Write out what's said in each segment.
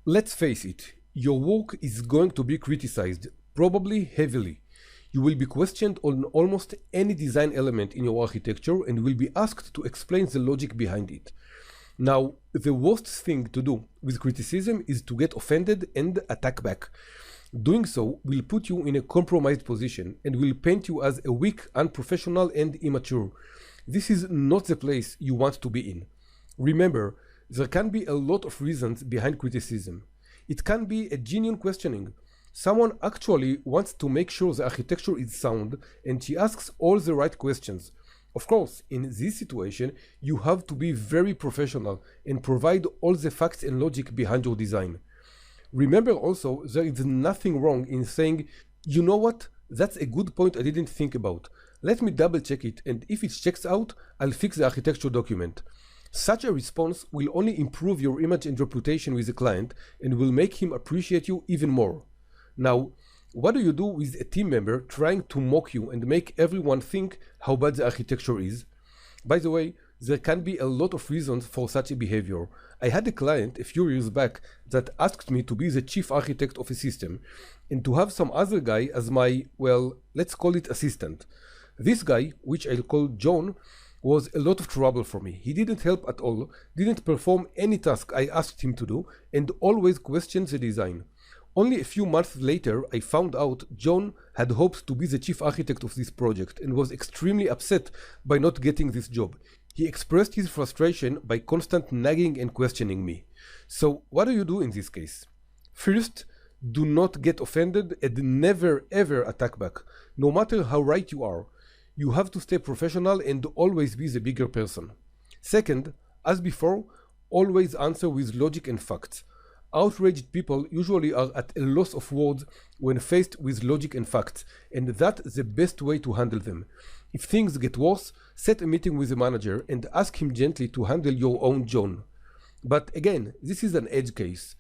Let's face it, your work is going to be criticized, probably heavily. You will be questioned on almost any design element in your architecture and will be asked to explain the logic behind it. Now, the worst thing to do with criticism is to get offended and attack back. Doing so will put you in a compromised position and will paint you as a weak, unprofessional, and immature. This is not the place you want to be in. Remember, there can be a lot of reasons behind criticism. It can be a genuine questioning. Someone actually wants to make sure the architecture is sound and she asks all the right questions. Of course, in this situation, you have to be very professional and provide all the facts and logic behind your design. Remember also, there is nothing wrong in saying, you know what, that's a good point I didn't think about. Let me double check it, and if it checks out, I'll fix the architecture document. Such a response will only improve your image and reputation with the client and will make him appreciate you even more. Now, what do you do with a team member trying to mock you and make everyone think how bad the architecture is? By the way, there can be a lot of reasons for such a behavior. I had a client a few years back that asked me to be the chief architect of a system and to have some other guy as my, well, let's call it assistant. This guy, which I'll call John, was a lot of trouble for me. He didn't help at all, didn't perform any task I asked him to do, and always questioned the design. Only a few months later, I found out John had hopes to be the chief architect of this project and was extremely upset by not getting this job. He expressed his frustration by constant nagging and questioning me. So what do you do in this case? First, do not get offended and never ever attack back, no matter how right you are. You have to stay professional and always be the bigger person. Second, as before, always answer with logic and facts. Outraged people usually are at a loss of words when faced with logic and facts, and that's the best way to handle them. If things get worse, set a meeting with the manager and ask him gently to handle your own John. But again, this is an edge case.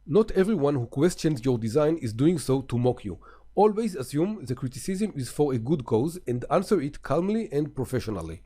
Not everyone who questions your design is doing so to mock you. Always assume the criticism is for a good cause and answer it calmly and professionally.